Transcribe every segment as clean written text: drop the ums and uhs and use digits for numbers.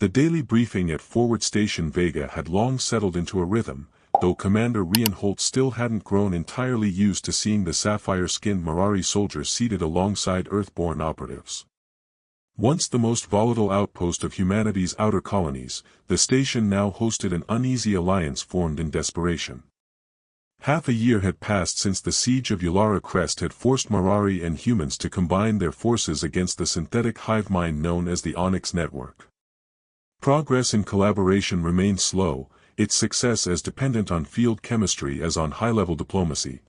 The daily briefing at Forward Station Vega had long settled into a rhythm, though Commander Reinhold still hadn't grown entirely used to seeing the sapphire-skinned Mirari soldiers seated alongside Earthborn operatives. Once the most volatile outpost of humanity's outer colonies, the station now hosted an uneasy alliance formed in desperation. Half a year had passed since the siege of Ulara Crest had forced Mirari and humans to combine their forces against the synthetic hive mind known as the Onyx Network. Progress in collaboration remained slow, its success as dependent on field chemistry as on high-level diplomacy.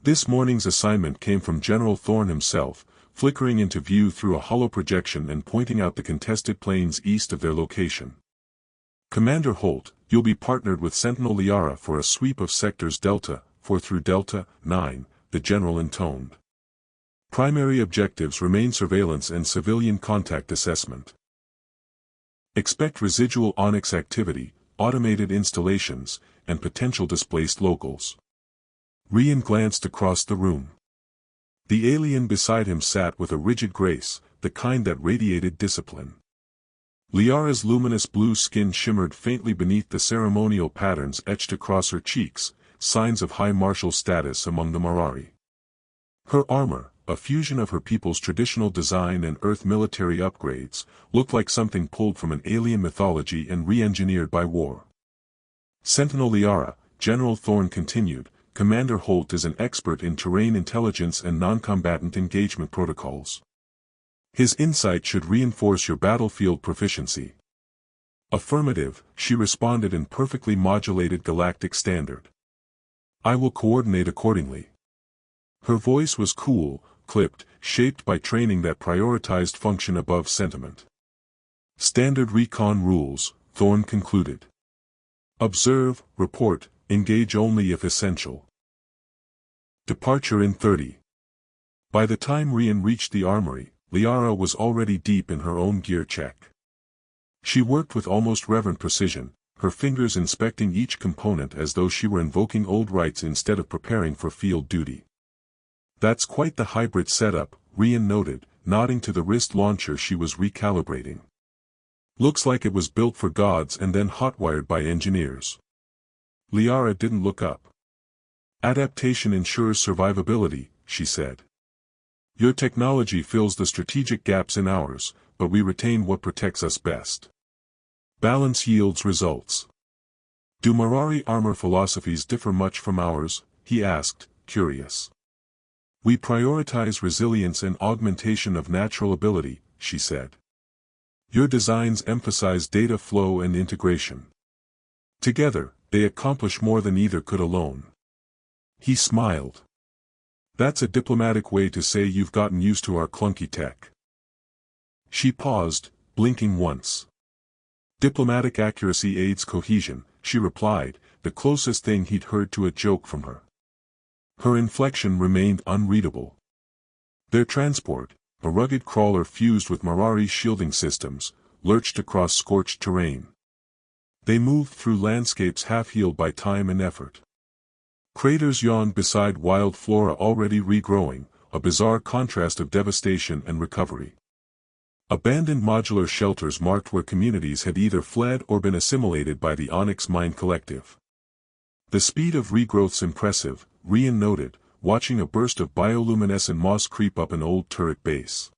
This morning's assignment came from General Thorne himself, flickering into view through a hollow projection and pointing out the contested plains east of their location. Commander Holt, you'll be partnered with Sentinel Liara for a sweep of sectors Delta 4 through Delta 9, the general intoned. Primary objectives remain surveillance and civilian contact assessment. Expect residual Onyx activity, automated installations, and potential displaced locals. Rian glanced across the room. The alien beside him sat with a rigid grace, the kind that radiated discipline. Liara's luminous blue skin shimmered faintly beneath the ceremonial patterns etched across her cheeks, signs of high martial status among the Mirari. Her armor, a fusion of her people's traditional design and Earth military upgrades, looked like something pulled from an alien mythology and re-engineered by war. Sentinel Liara, General Thorne continued, Commander Holt is an expert in terrain intelligence and non-combatant engagement protocols. His insight should reinforce your battlefield proficiency. Affirmative, she responded in perfectly modulated Galactic standard. I will coordinate accordingly. Her voice was cool, clipped, shaped by training that prioritized function above sentiment. Standard recon rules, Thorne concluded. Observe, report, engage only if essential. Departure in 30. By the time Rian reached the armory, Liara was already deep in her own gear check. She worked with almost reverent precision, her fingers inspecting each component as though she were invoking old rites instead of preparing for field duty. That's quite the hybrid setup, Rian noted, nodding to the wrist launcher she was recalibrating. Looks like it was built for gods and then hotwired by engineers. Liara didn't look up. Adaptation ensures survivability, she said. Your technology fills the strategic gaps in ours, but we retain what protects us best. Balance yields results. Do Mirari armor philosophies differ much from ours? He asked, curious. We prioritize resilience and augmentation of natural ability, she said. Your designs emphasize data flow and integration. Together, they accomplish more than either could alone. He smiled. That's a diplomatic way to say you've gotten used to our clunky tech. She paused, blinking once. Diplomatic accuracy aids cohesion, she replied, the closest thing he'd heard to a joke from her. Her inflection remained unreadable. Their transport, a rugged crawler fused with Mirari's shielding systems, lurched across scorched terrain. They moved through landscapes half-healed by time and effort. Craters yawned beside wild flora already regrowing, a bizarre contrast of devastation and recovery. Abandoned modular shelters marked where communities had either fled or been assimilated by the Onyx Mind Collective. The speed of regrowth's impressive, Rian noted, watching a burst of bioluminescent moss creep up an old turret base.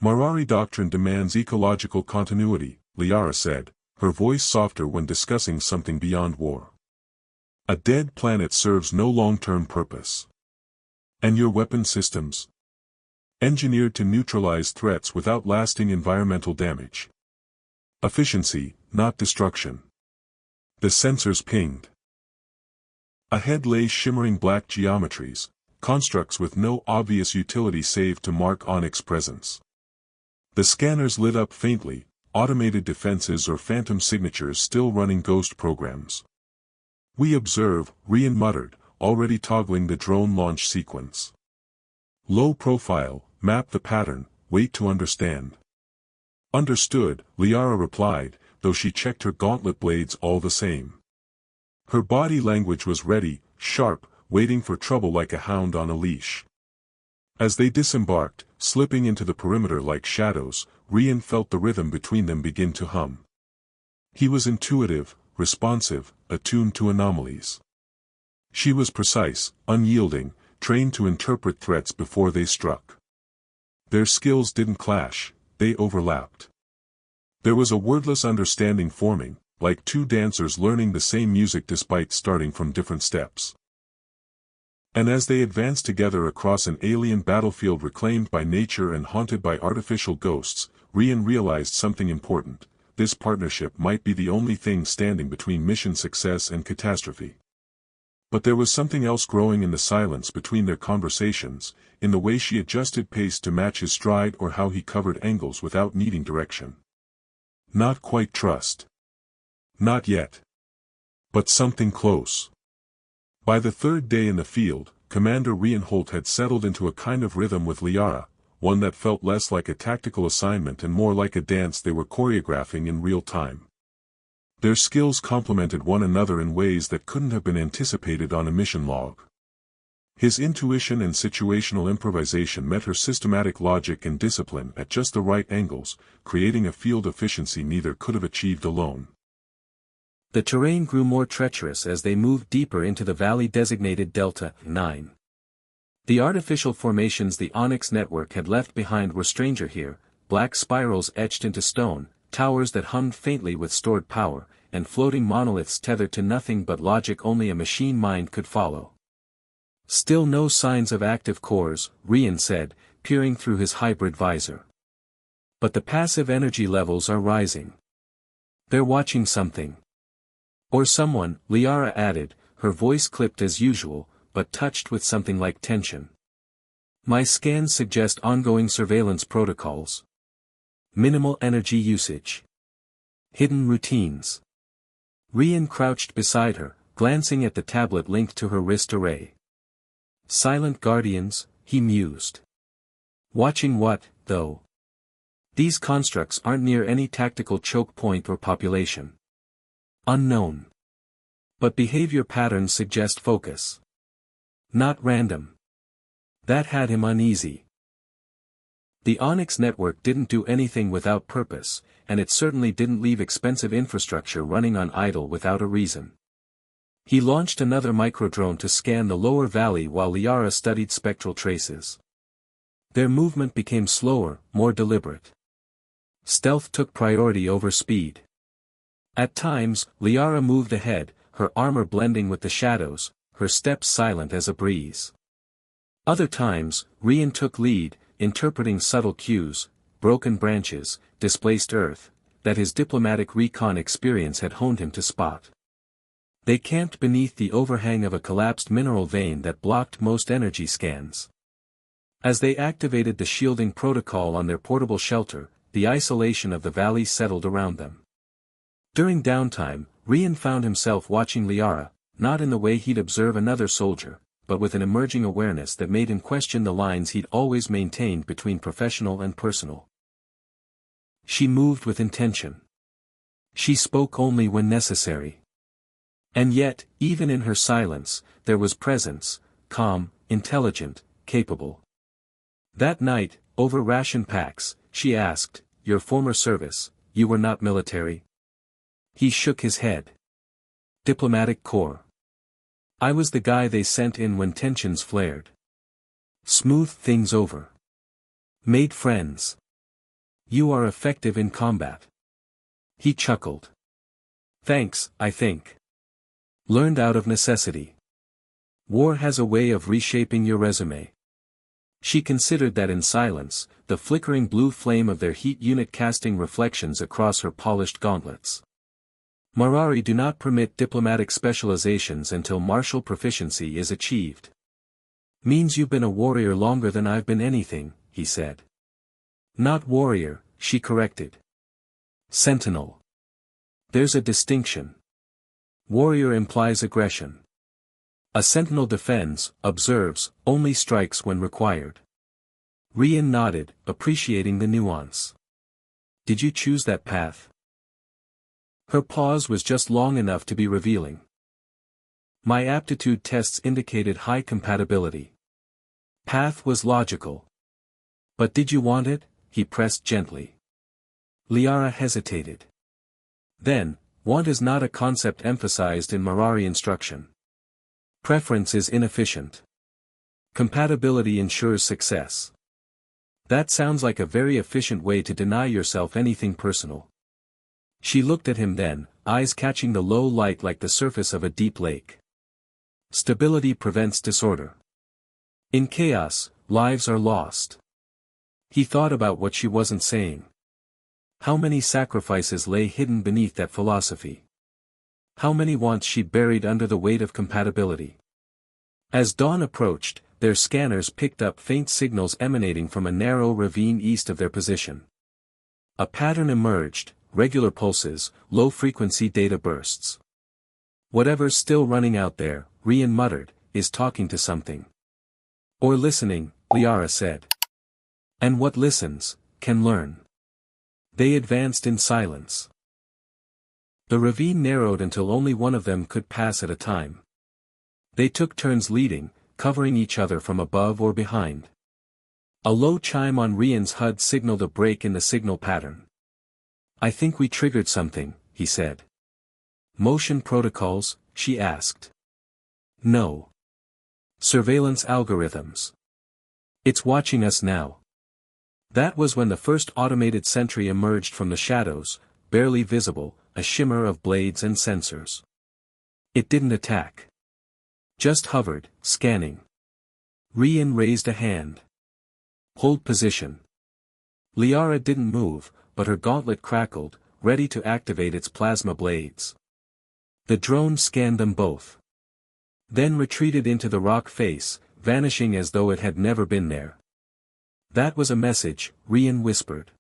Mirari doctrine demands ecological continuity, Liara said, her voice softer when discussing something beyond war. A dead planet serves no long-term purpose. And your weapon systems? Engineered to neutralize threats without lasting environmental damage. Efficiency, not destruction. The sensors pinged. Ahead lay shimmering black geometries, constructs with no obvious utility save to mark Onyx presence. The scanners lit up faintly, automated defenses or phantom signatures still running ghost programs. We observe, Rian muttered, already toggling the drone launch sequence. Low profile, map the pattern, wait to understand. Understood, Liara replied, though she checked her gauntlet blades all the same. Her body language was ready, sharp, waiting for trouble like a hound on a leash. As they disembarked, Slipping into the perimeter like shadows, Rian felt the rhythm between them begin to hum. He was intuitive, responsive, attuned to anomalies. She was precise, unyielding, trained to interpret threats before they struck. Their skills didn't clash, they overlapped. There was a wordless understanding forming, like two dancers learning the same music despite starting from different steps. And as they advanced together across an alien battlefield reclaimed by nature and haunted by artificial ghosts, Rian realized something important: this partnership might be the only thing standing between mission success and catastrophe. But there was something else growing in the silence between their conversations, in the way she adjusted pace to match his stride or how he covered angles without needing direction. Not quite trust. Not yet. But something close. By the third day in the field, Commander Rienholt had settled into a kind of rhythm with Liara, one that felt less like a tactical assignment and more like a dance they were choreographing in real time. Their skills complemented one another in ways that couldn't have been anticipated on a mission log. His intuition and situational improvisation met her systematic logic and discipline at just the right angles, creating a field efficiency neither could have achieved alone. The terrain grew more treacherous as they moved deeper into the valley designated Delta 9. The artificial formations the Onyx network had left behind were stranger here, black spirals etched into stone, towers that hummed faintly with stored power, and floating monoliths tethered to nothing but logic only a machine mind could follow. Still no signs of active cores, Rian said, peering through his hybrid visor. But the passive energy levels are rising. They're watching something. Or someone, Liara added, her voice clipped as usual, but touched with something like tension. My scans suggest ongoing surveillance protocols. Minimal energy usage. Hidden routines. Rian crouched beside her, glancing at the tablet linked to her wrist array. Silent guardians, he mused. Watching what, though? These constructs aren't near any tactical choke point or population. Unknown. But behavior patterns suggest focus. Not random. That had him uneasy. The Onyx network didn't do anything without purpose, and it certainly didn't leave expensive infrastructure running on idle without a reason. He launched another microdrone to scan the lower valley while Liara studied spectral traces. Their movement became slower, more deliberate. Stealth took priority over speed. At times, Liara moved ahead, her armor blending with the shadows, her steps silent as a breeze. Other times, Rian took lead, interpreting subtle cues, broken branches, displaced earth, that his diplomatic recon experience had honed him to spot. They camped beneath the overhang of a collapsed mineral vein that blocked most energy scans. As they activated the shielding protocol on their portable shelter, the isolation of the valley settled around them. During downtime, Rian found himself watching Liara, not in the way he'd observe another soldier, but with an emerging awareness that made him question the lines he'd always maintained between professional and personal. She moved with intention. She spoke only when necessary. And yet, even in her silence, there was presence, calm, intelligent, capable. That night, over ration packs, she asked, "Your former service, you were not military?" He shook his head. Diplomatic Corps. I was the guy they sent in when tensions flared. Smoothed things over. Made friends. You are effective in combat. He chuckled. Thanks, I think. Learned out of necessity. War has a way of reshaping your resume. She considered that in silence, the flickering blue flame of their heat unit casting reflections across her polished gauntlets. Marari do not permit diplomatic specializations until martial proficiency is achieved. Means you've been a warrior longer than I've been anything, he said. Not warrior, she corrected. Sentinel. There's a distinction. Warrior implies aggression. A sentinel defends, observes, only strikes when required. Rian nodded, appreciating the nuance. Did you choose that path? Her pause was just long enough to be revealing. My aptitude tests indicated high compatibility. Path was logical. But did you want it? He pressed gently. Liara hesitated. Then, want is not a concept emphasized in Mirari instruction. Preference is inefficient. Compatibility ensures success. That sounds like a very efficient way to deny yourself anything personal. She looked at him then, eyes catching the low light like the surface of a deep lake. Stability prevents disorder. In chaos, lives are lost. He thought about what she wasn't saying. How many sacrifices lay hidden beneath that philosophy? How many wants she buried under the weight of compatibility? As dawn approached, their scanners picked up faint signals emanating from a narrow ravine east of their position. A pattern emerged, regular pulses, low-frequency data bursts. Whatever's still running out there, Rian muttered, is talking to something. Or listening, Liara said. And what listens, can learn. They advanced in silence. The ravine narrowed until only one of them could pass at a time. They took turns leading, covering each other from above or behind. A low chime on Rian's HUD signaled a break in the signal pattern. I think we triggered something, he said. Motion protocols, she asked. No. Surveillance algorithms. It's watching us now. That was when the first automated sentry emerged from the shadows, barely visible, a shimmer of blades and sensors. It didn't attack. Just hovered, scanning. Rian raised a hand. Hold position. Liara didn't move, but her gauntlet crackled, ready to activate its plasma blades. The drone scanned them both. Then retreated into the rock face, vanishing as though it had never been there. That was a message, Rian whispered.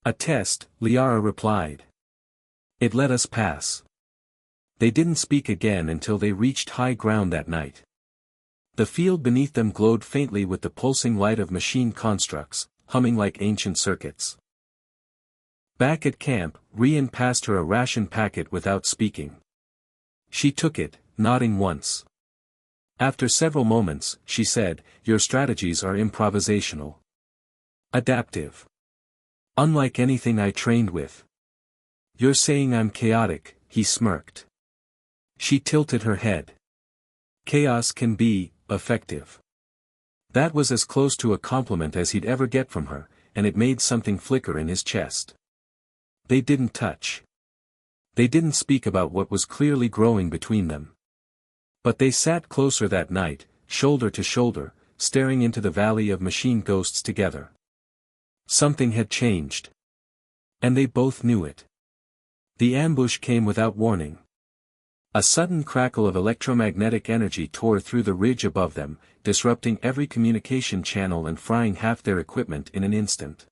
A test, Liara replied. It let us pass. They didn't speak again until they reached high ground that night. The field beneath them glowed faintly with the pulsing light of machine constructs, humming like ancient circuits. Back at camp, Rian passed her a ration packet without speaking. She took it, nodding once. After several moments, she said, your strategies are improvisational. Adaptive. Unlike anything I trained with. You're saying I'm chaotic, he smirked. She tilted her head. Chaos can be effective. That was as close to a compliment as he'd ever get from her, and it made something flicker in his chest. They didn't touch. They didn't speak about what was clearly growing between them. But they sat closer that night, shoulder to shoulder, staring into the valley of machine ghosts together. Something had changed. And they both knew it. The ambush came without warning. A sudden crackle of electromagnetic energy tore through the ridge above them, disrupting every communication channel and frying half their equipment in an instant.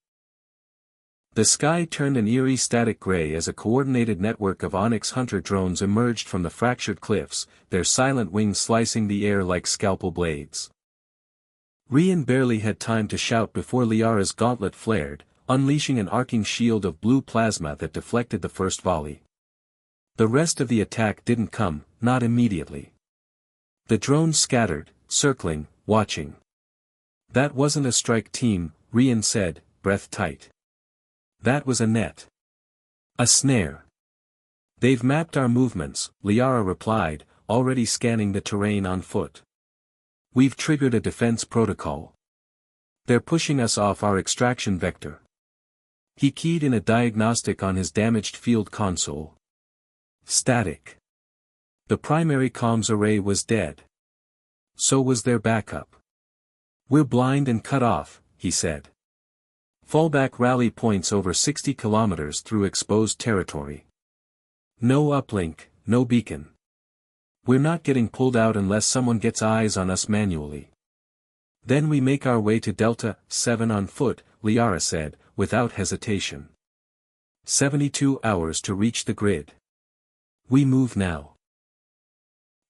The sky turned an eerie static gray as a coordinated network of Onyx hunter drones emerged from the fractured cliffs, their silent wings slicing the air like scalpel blades. Rian barely had time to shout before Liara's gauntlet flared, unleashing an arcing shield of blue plasma that deflected the first volley. The rest of the attack didn't come, not immediately. The drones scattered, circling, watching. That wasn't a strike team, Rian said, breath tight. That was a net. A snare. They've mapped our movements, Liara replied, already scanning the terrain on foot. We've triggered a defense protocol. They're pushing us off our extraction vector. He keyed in a diagnostic on his damaged field console. Static. The primary comms array was dead. So was their backup. We're blind and cut off, he said. Fallback rally points over 60 kilometers through exposed territory. No uplink, no beacon. We're not getting pulled out unless someone gets eyes on us manually. Then we make our way to Delta 7 on foot, Liara said, without hesitation. 72 hours to reach the grid. We move now.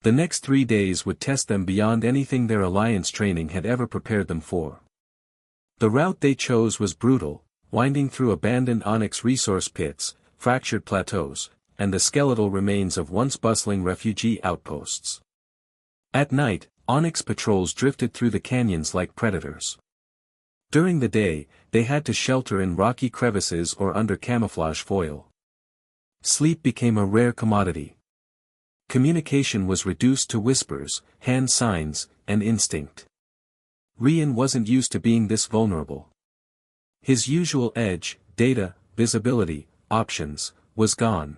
The next 3 days would test them beyond anything their alliance training had ever prepared them for. The route they chose was brutal, winding through abandoned Onyx resource pits, fractured plateaus, and the skeletal remains of once bustling refugee outposts. At night, Onyx patrols drifted through the canyons like predators. During the day, they had to shelter in rocky crevices or under camouflage foil. Sleep became a rare commodity. Communication was reduced to whispers, hand signs, and instinct. Rian wasn't used to being this vulnerable. His usual edge, data, visibility, options, was gone.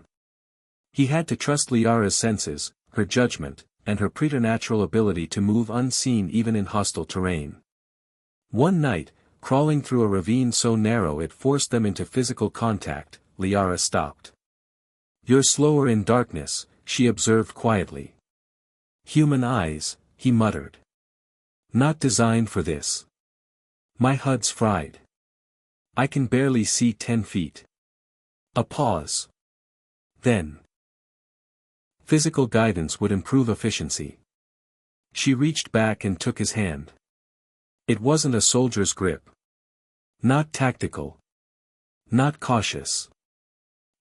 He had to trust Liara's senses, her judgment, and her preternatural ability to move unseen even in hostile terrain. One night, crawling through a ravine so narrow it forced them into physical contact, Liara stopped. "You're slower in darkness," she observed quietly. "Human eyes," he muttered. "Not designed for this. My HUD's fried. I can barely see 10 feet. A pause. Then. Physical guidance would improve efficiency. She reached back and took his hand. It wasn't a soldier's grip. Not tactical. Not cautious.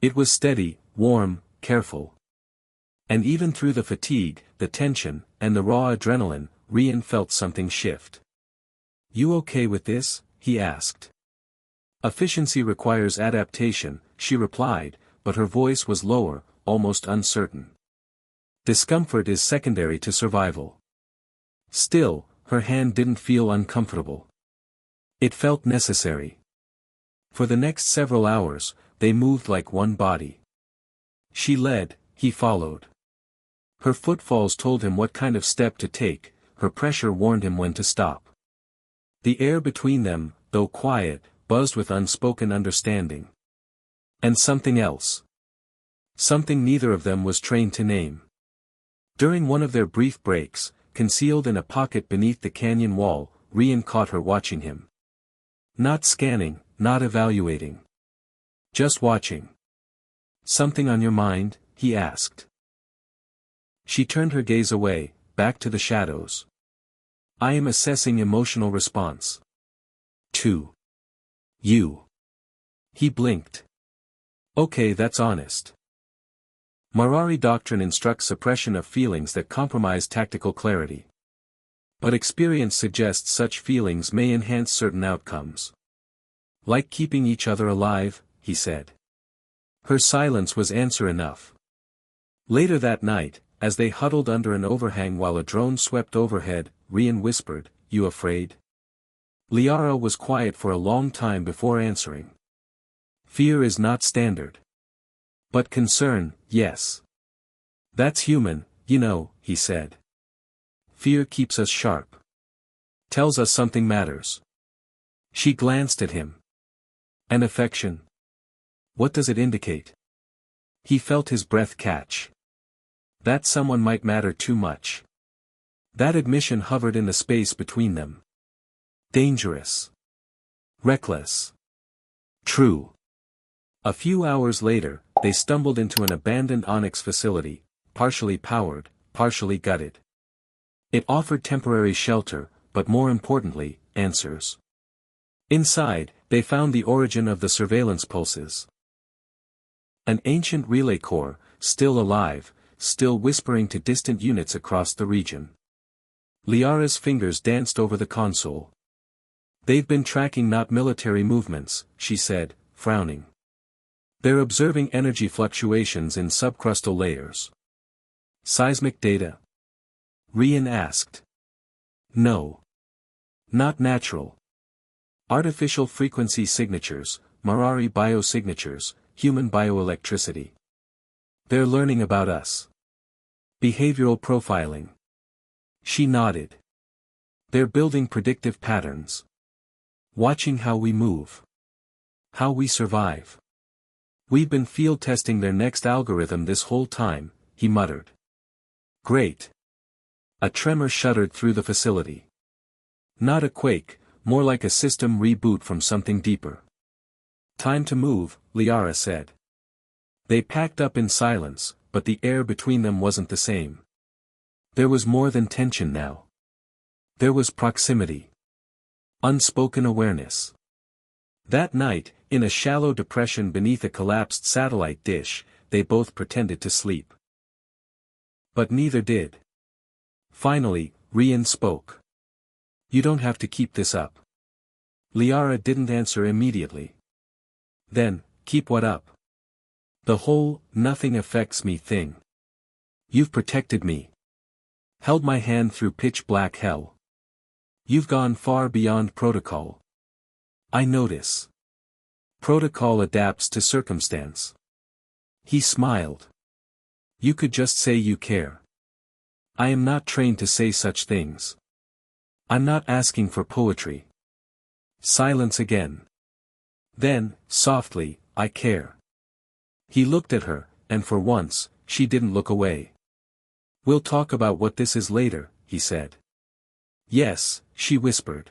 It was steady, warm, careful. And even through the fatigue, the tension, and the raw adrenaline, Rian felt something shift. "You okay with this?" he asked. "Efficiency requires adaptation," she replied, but her voice was lower, almost uncertain. "Discomfort is secondary to survival." Still, her hand didn't feel uncomfortable. It felt necessary. For the next several hours, they moved like one body. She led, he followed. Her footfalls told him what kind of step to take, her pressure warned him when to stop. The air between them, though quiet, buzzed with unspoken understanding. And something else. Something neither of them was trained to name. During one of their brief breaks, concealed in a pocket beneath the canyon wall, Rian caught her watching him. Not scanning, not evaluating. Just watching. "Something on your mind?" he asked. She turned her gaze away, back to the shadows. "I am assessing emotional response. To you." He blinked. "Okay, that's honest." Marari doctrine instructs suppression of feelings that compromise tactical clarity. But experience suggests such feelings may enhance certain outcomes. "Like keeping each other alive," he said. Her silence was answer enough. Later that night, as they huddled under an overhang while a drone swept overhead, Rian whispered, "You afraid?" Liara was quiet for a long time before answering. "Fear is not standard. But concern, yes. That's human, you know," he said. "Fear keeps us sharp. Tells us something matters." She glanced at him. "And affection? What does it indicate?" He felt his breath catch. That someone might matter too much. That admission hovered in the space between them. Dangerous. Reckless. True. A few hours later, they stumbled into an abandoned Onyx facility, partially powered, partially gutted. It offered temporary shelter, but more importantly, answers. Inside, they found the origin of the surveillance pulses. An ancient relay core, still alive, still whispering to distant units across the region. Liara's fingers danced over the console. "They've been tracking not military movements," she said, frowning. "They're observing energy fluctuations in subcrustal layers." "Seismic data?" Rian asked. "No. Not natural. Artificial frequency signatures, Marari biosignatures, human bioelectricity. They're learning about us. Behavioral profiling." She nodded. "They're building predictive patterns. Watching how we move. How we survive. We've been field testing their next algorithm this whole time," he muttered. "Great." A tremor shuddered through the facility. Not a quake, more like a system reboot from something deeper. "Time to move," Liara said. They packed up in silence, but the air between them wasn't the same. There was more than tension now. There was proximity. Unspoken awareness. That night, in a shallow depression beneath a collapsed satellite dish, they both pretended to sleep. But neither did. Finally, Rian spoke. "You don't have to keep this up. Liara didn't answer immediately. Then, keep what up? The whole, nothing affects me thing. You've protected me. Held my hand through pitch-black hell. You've gone far beyond protocol. I notice. Protocol adapts to circumstance. He smiled. You could just say you care. I am not trained to say such things. I'm not asking for poetry. Silence again. Then, softly, I care. He looked at her, and for once, she didn't look away. We'll talk about what this is later, he said. Yes, she whispered.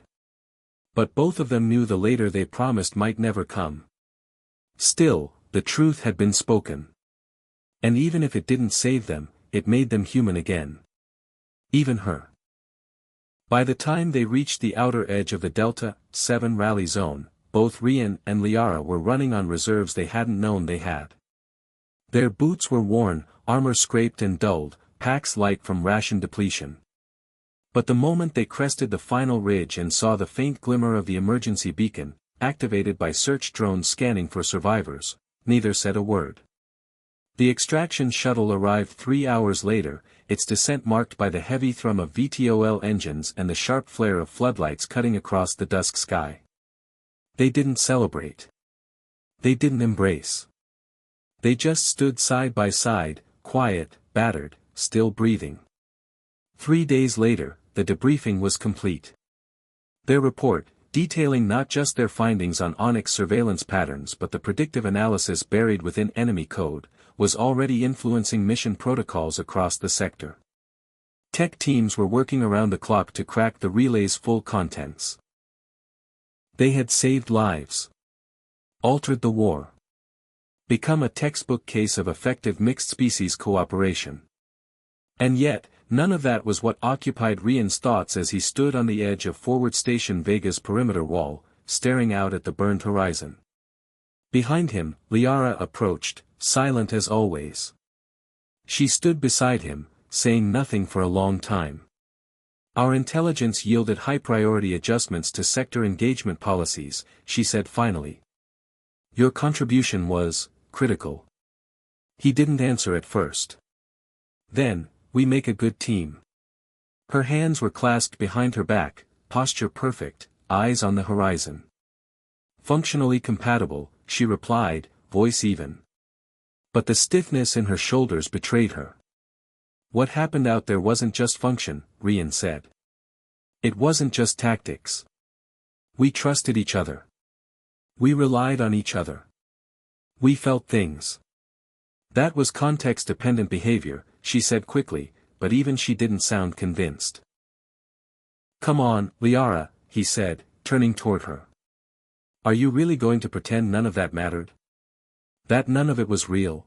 But both of them knew the later they promised might never come. Still, the truth had been spoken. And even if it didn't save them, it made them human again. Even her. By the time they reached the outer edge of the Delta 7 rally zone, both Rian and Liara were running on reserves they hadn't known they had. Their boots were worn, armor scraped and dulled, packs light from ration depletion. But the moment they crested the final ridge and saw the faint glimmer of the emergency beacon, activated by search drones scanning for survivors, neither said a word. The extraction shuttle arrived 3 hours later, its descent marked by the heavy thrum of VTOL engines and the sharp flare of floodlights cutting across the dusk sky. They didn't celebrate. They didn't embrace. They just stood side by side, quiet, battered, still breathing. 3 days later, the debriefing was complete. Their report, detailing not just their findings on Onyx surveillance patterns but the predictive analysis buried within enemy code, was already influencing mission protocols across the sector. Tech teams were working around the clock to crack the relay's full contents. They had saved lives. Altered the war. Become a textbook case of effective mixed-species cooperation. And yet, none of that was what occupied Rian's thoughts as he stood on the edge of Forward Station Vega's perimeter wall, staring out at the burned horizon. Behind him, Liara approached, silent as always. She stood beside him, saying nothing for a long time. Our intelligence yielded high-priority adjustments to sector engagement policies, she said finally. Your contribution was critical. He didn't answer at first. Then, we make a good team. Her hands were clasped behind her back, posture perfect, eyes on the horizon. Functionally compatible, she replied, voice even. But the stiffness in her shoulders betrayed her. What happened out there wasn't just function, Rian said. It wasn't just tactics. We trusted each other. We relied on each other. We felt things. That was context-dependent behavior, she said quickly, but even she didn't sound convinced. Come on, Liara, he said, turning toward her. Are you really going to pretend none of that mattered? That none of it was real?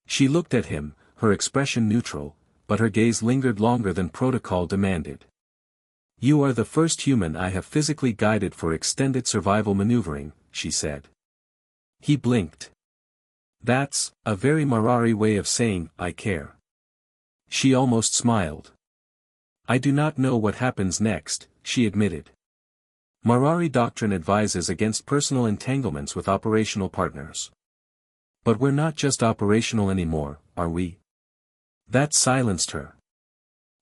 She looked at him, her expression neutral, but her gaze lingered longer than protocol demanded. You are the first human I have physically guided for extended survival maneuvering, she said. He blinked. That's a very Marari way of saying, I care. She almost smiled. I do not know what happens next, she admitted. Marari doctrine advises against personal entanglements with operational partners. But we're not just operational anymore, are we? That silenced her.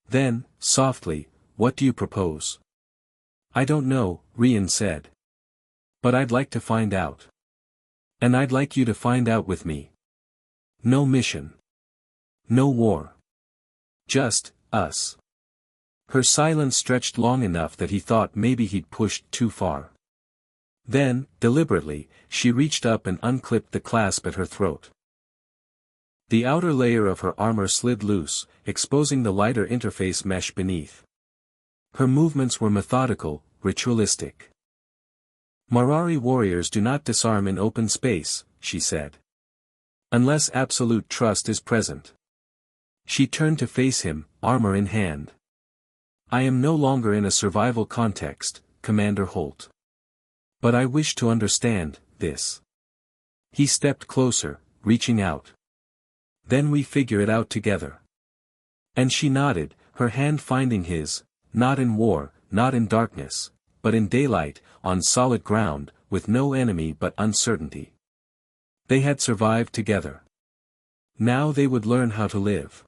Then, softly, what do you propose? I don't know, Rian said. But I'd like to find out. And I'd like you to find out with me. No mission. No war. Just, us. Her silence stretched long enough that he thought maybe he'd pushed too far. Then, deliberately, she reached up and unclipped the clasp at her throat. The outer layer of her armor slid loose, exposing the lighter interface mesh beneath. Her movements were methodical, ritualistic. Marari warriors do not disarm in open space, she said. Unless absolute trust is present. She turned to face him, armor in hand. I am no longer in a survival context, Commander Holt. But I wish to understand this. He stepped closer, reaching out. Then we figure it out together. And she nodded, her hand finding his, not in war, not in darkness, but in daylight, on solid ground, with no enemy but uncertainty. They had survived together. Now they would learn how to live.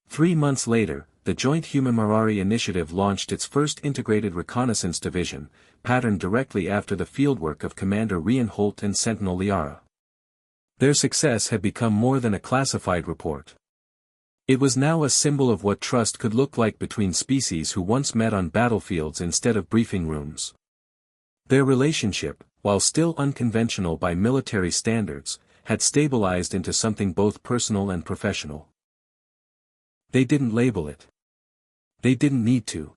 3 months later, the Joint Human-Marari Initiative launched its first integrated reconnaissance division, patterned directly after the fieldwork of Commander Reinhold and Sentinel Liara. Their success had become more than a classified report. It was now a symbol of what trust could look like between species who once met on battlefields instead of briefing rooms. Their relationship, while still unconventional by military standards, had stabilized into something both personal and professional. They didn't label it. They didn't need to.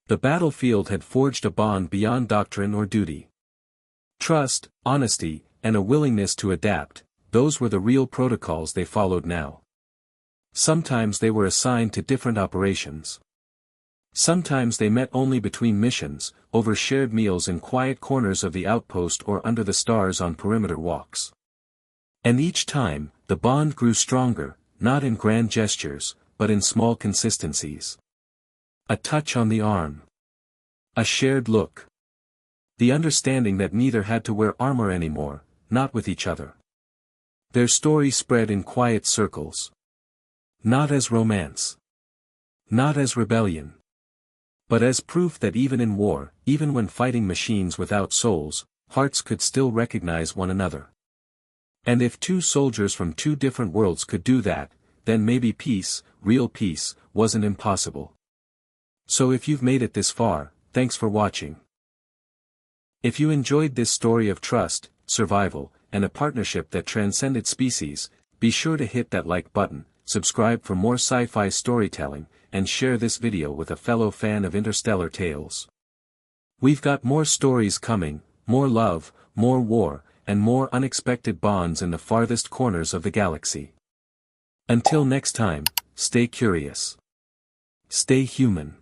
The battlefield had forged a bond beyond doctrine or duty. Trust, honesty, and a willingness to adapt, those were the real protocols they followed now. Sometimes they were assigned to different operations. Sometimes they met only between missions, over shared meals in quiet corners of the outpost or under the stars on perimeter walks. And each time, the bond grew stronger, not in grand gestures, but in small consistencies. A touch on the arm. A shared look. The understanding that neither had to wear armor anymore, not with each other. Their story spread in quiet circles. Not as romance. Not as rebellion. But as proof that even in war, even when fighting machines without souls, hearts could still recognize one another. And if 2 soldiers from 2 different worlds could do that, then maybe peace, real peace, wasn't impossible. So if you've made it this far, thanks for watching. If you enjoyed this story of trust, survival, and a partnership that transcended species, be sure to hit that like button, subscribe for more sci-fi storytelling, and share this video with a fellow fan of interstellar tales. We've got more stories coming, more love, more war, and more unexpected bonds in the farthest corners of the galaxy. Until next time, stay curious. Stay human.